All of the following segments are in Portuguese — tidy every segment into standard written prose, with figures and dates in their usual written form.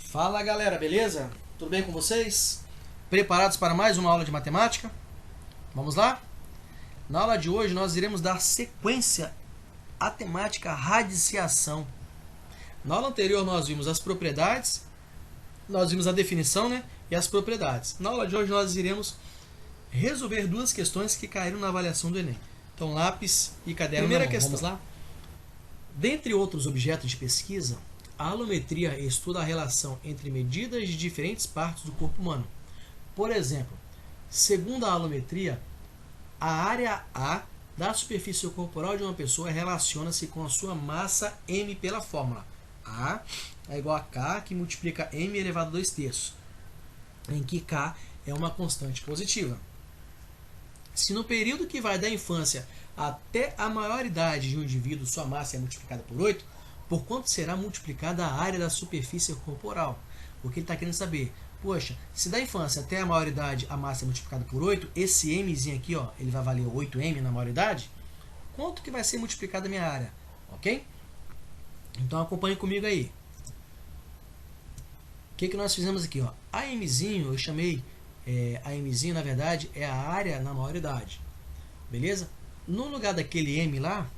Fala galera, beleza? Tudo bem com vocês? Preparados para mais uma aula de matemática? Vamos lá? Na aula de hoje nós iremos dar sequência à temática radiciação. Na aula anterior nós vimos as propriedades, nós vimos a definição, e as propriedades. Na aula de hoje nós iremos resolver duas questões que caíram na avaliação do Enem. Então lápis e caderno. Primeira questão. Vamos lá? Dentre outros objetos de pesquisa, a alometria estuda a relação entre medidas de diferentes partes do corpo humano. Por exemplo, segundo a alometria, a área A da superfície corporal de uma pessoa relaciona-se com a sua massa m pela fórmula A é igual a K, que multiplica m elevado a 2 terços, em que K é uma constante positiva. Se no período que vai da infância até a maioridade de um indivíduo sua massa é multiplicada por 8, por quanto será multiplicada a área da superfície corporal? O que ele está querendo saber? Poxa, se da infância até a maioridade a massa é multiplicada por 8, esse mzinho aqui, ele vai valer 8m na maioridade, quanto que vai ser multiplicada a minha área? Ok? Então acompanhe comigo aí. O que nós fizemos aqui? A mzinho, eu chamei, a mzinho na verdade é a área na maioridade. Beleza? No lugar daquele m lá,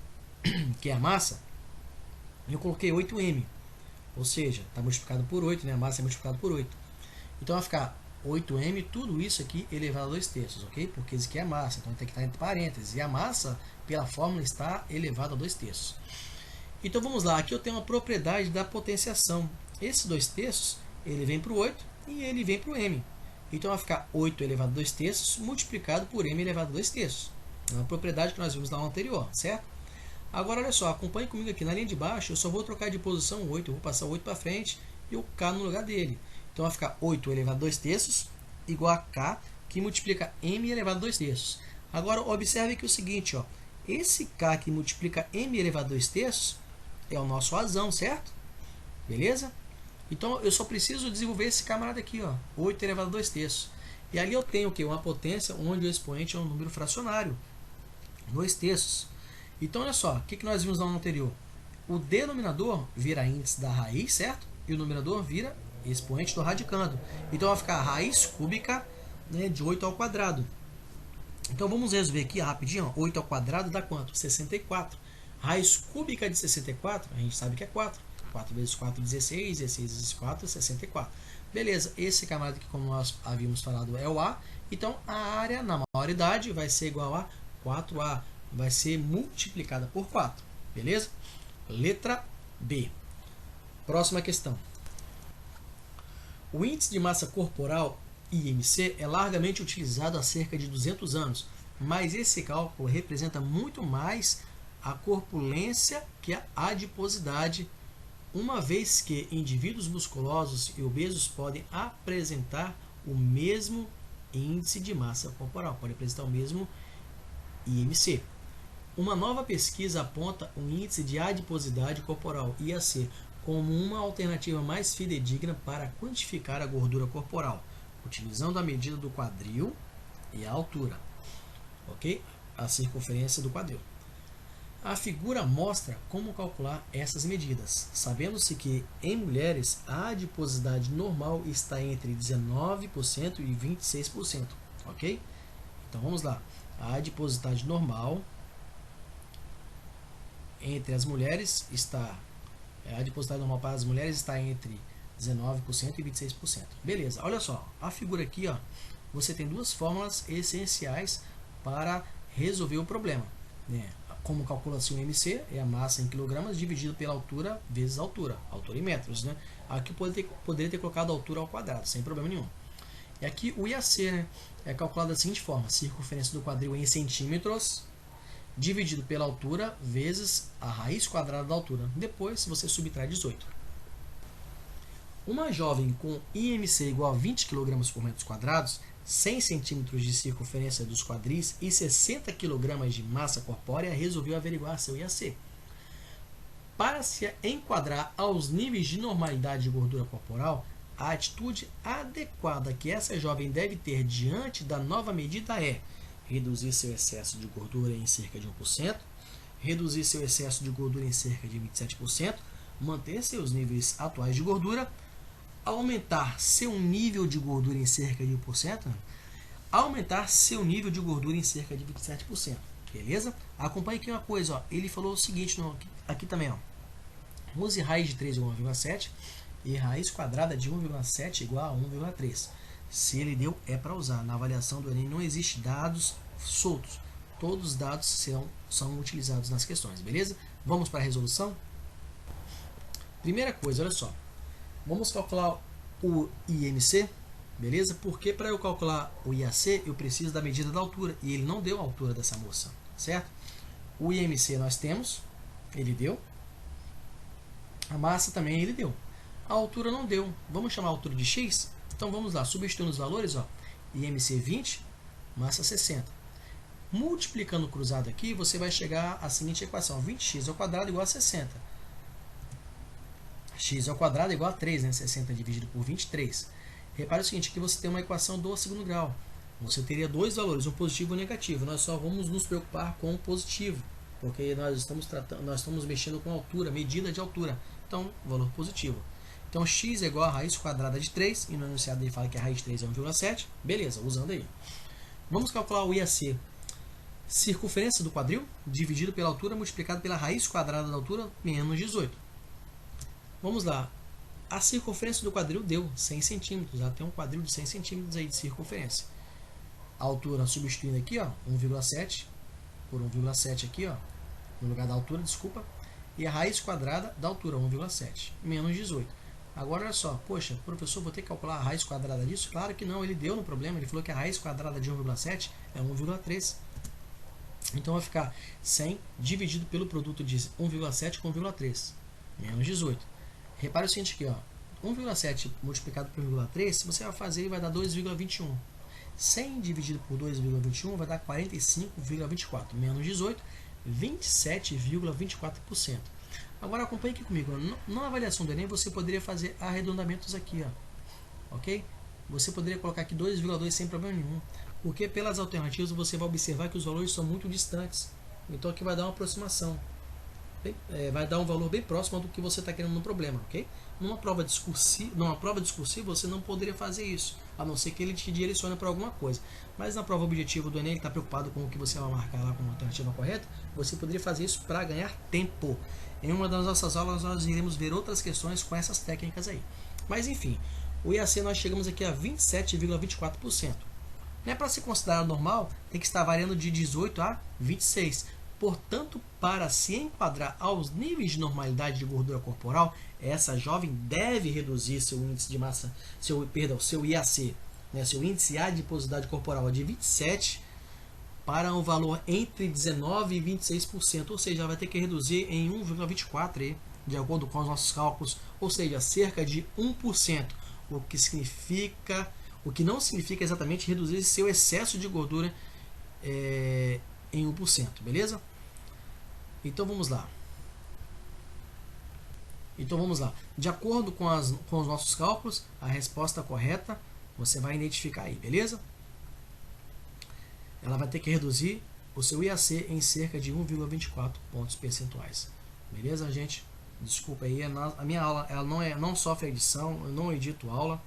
que é a massa, eu coloquei 8m, ou seja, está multiplicado por 8, a massa é multiplicada por 8. Então vai ficar 8m, tudo isso aqui elevado a 2 terços, ok? Porque isso aqui é a massa, então tem que estar entre parênteses. E a massa, pela fórmula, está elevada a 2 terços. Então vamos lá, aqui eu tenho uma propriedade da potenciação. Esse 2 terços, ele vem para o 8 e ele vem para o m. Então vai ficar 8 elevado a 2 terços multiplicado por m elevado a 2 terços. É uma propriedade que nós vimos na aula anterior, certo? Agora, olha só, acompanhe comigo aqui. Na linha de baixo, eu só vou trocar de posição o 8. Eu vou passar o 8 para frente e o K no lugar dele. Então, vai ficar 8 elevado a 2 terços igual a K, que multiplica M elevado a 2 terços. Agora, observe aqui o seguinte, esse K que multiplica M elevado a 2 terços é o nosso Azão, certo? Beleza? Então, eu só preciso desenvolver esse camarada aqui, 8 elevado a 2 terços. E ali eu tenho o quê? Uma potência onde o expoente é um número fracionário, 2 terços. Então, olha só, o que nós vimos na aula anterior? O denominador vira índice da raiz, certo? E o numerador vira expoente do radicando. Então, vai ficar a raiz cúbica, de 8 ao quadrado. Então, vamos resolver aqui rapidinho. 8 ao quadrado dá quanto? 64. Raiz cúbica de 64, a gente sabe que é 4. 4 vezes 4, 16. 16 vezes 4, 64. Beleza, esse camarada aqui, como nós havíamos falado, é o A. Então, a área na maioridade vai ser igual a 4A. Vai ser multiplicada por 4. Beleza? Letra B. Próxima questão. O índice de massa corporal, IMC, é largamente utilizado há cerca de 200 anos, mas esse cálculo representa muito mais a corpulência que a adiposidade, uma vez que indivíduos musculosos e obesos podem apresentar o mesmo índice de massa corporal, podem apresentar o mesmo IMC. Uma nova pesquisa aponta o índice de adiposidade corporal, IAC, como uma alternativa mais fidedigna para quantificar a gordura corporal, utilizando a medida do quadril e a altura, ok? A circunferência do quadril. A figura mostra como calcular essas medidas, sabendo-se que em mulheres a adiposidade normal está entre 19% e 26%, ok? Então vamos lá. A adiposidade normal entre as mulheres está, a adiposidade normal para as mulheres está entre 19% e 26%. Beleza, olha só, a figura aqui, você tem duas fórmulas essenciais para resolver o problema. Como calcula-se o MC? É a massa em quilogramas dividido pela altura vezes a altura em metros. Aqui poderia ter colocado a altura ao quadrado, sem problema nenhum. E aqui o IAC é calculado da seguinte forma: circunferência do quadril em centímetros dividido pela altura vezes a raiz quadrada da altura. Depois você subtrai 18. Uma jovem com IMC igual a 20 kg por metros quadrados, 100 cm de circunferência dos quadris e 60 kg de massa corpórea resolveu averiguar seu IAC. Para se enquadrar aos níveis de normalidade de gordura corporal, a atitude adequada que essa jovem deve ter diante da nova medida é reduzir seu excesso de gordura em cerca de 1%, reduzir seu excesso de gordura em cerca de 27%, manter seus níveis atuais de gordura, aumentar seu nível de gordura em cerca de 1%, aumentar seu nível de gordura em cerca de 27%. Beleza? Acompanhe aqui uma coisa, ó. Ele falou o seguinte aqui também, ó. Use raiz de 3 igual a 1,7 e raiz quadrada de 1,7 igual a 1,3. Se ele deu, é para usar. Na avaliação do Enem não existe dados soltos. Todos os dados são utilizados nas questões, beleza? Vamos para a resolução? Primeira coisa, olha só. Vamos calcular o IMC, beleza? Porque para eu calcular o IAC, eu preciso da medida da altura. E ele não deu a altura dessa moça, certo? O IMC nós temos, ele deu. A massa também ele deu. A altura não deu. Vamos chamar a altura de X? Então vamos lá, substituindo os valores, ó. IMC 20, massa 60. Multiplicando o cruzado aqui, você vai chegar à seguinte equação: 20x ao quadrado igual a 60. X ao quadrado é igual a 3, né? 60 dividido por 23. Repare o seguinte, aqui você tem uma equação do segundo grau. Você teria dois valores, um positivo e um negativo. Nós só vamos nos preocupar com o positivo, porque nós estamos mexendo com altura, medida de altura. Então, valor positivo. Então, x é igual a raiz quadrada de 3, e no enunciado ele fala que a raiz de 3 é 1,7. Beleza, usando aí. Vamos calcular o IAC. Circunferência do quadril, dividido pela altura, multiplicado pela raiz quadrada da altura, menos 18. Vamos lá. A circunferência do quadril deu 100 centímetros. Já tem um quadril de 100 centímetros aí de circunferência. A altura, substituindo aqui, ó, 1,7 por 1,7 aqui, ó, no lugar da altura, desculpa. E a raiz quadrada da altura, 1,7, menos 18. Agora, olha só, poxa, professor, vou ter que calcular a raiz quadrada disso? Claro que não, ele deu no problema, ele falou que a raiz quadrada de 1,7 é 1,3. Então, vai ficar 100 dividido pelo produto de 1,7 com 1,3, menos 18. Repare o seguinte aqui, ó, 1,7 multiplicado por 1,3, se você vai fazer, ele vai dar 2,21. 100 dividido por 2,21 vai dar 45,24, menos 18, 27,24%. Agora acompanhe aqui comigo. Na avaliação do Enem você poderia fazer arredondamentos aqui, ó, ok? Você poderia colocar aqui 2,2 sem problema nenhum, porque pelas alternativas você vai observar que os valores são muito distantes. Então aqui vai dar uma aproximação, vai dar um valor bem próximo do que você está querendo no problema, ok? Numa prova discursiva você não poderia fazer isso, a não ser que ele te direcione para alguma coisa. Mas na prova objetiva do Enem, ele está preocupado com o que você vai marcar lá como alternativa correta, você poderia fazer isso para ganhar tempo. Em uma das nossas aulas nós iremos ver outras questões com essas técnicas aí. Mas enfim, o IAC nós chegamos aqui a 27,24%. Né? Para ser considerado normal, tem que estar variando de 18 a 26. Portanto, para se enquadrar aos níveis de normalidade de gordura corporal, essa jovem deve reduzir seu índice de massa, seu IAC, né, seu índice de adiposidade corporal de 27 para um valor entre 19% e 26%, ou seja, ela vai ter que reduzir em 1,24%, de acordo com os nossos cálculos, ou seja, cerca de 1%, o que não significa exatamente reduzir seu excesso de gordura em 1%, beleza? Então vamos lá. De acordo com os nossos cálculos, a resposta correta você vai identificar aí, beleza? Ela vai ter que reduzir o seu IAC em cerca de 1,24 pontos percentuais. Beleza, gente? Desculpa aí, a minha aula ela não sofre edição, eu não edito aula,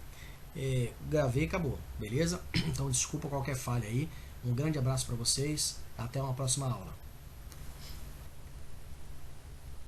gravei e acabou, beleza? Então desculpa qualquer falha aí. Um grande abraço para vocês, até uma próxima aula.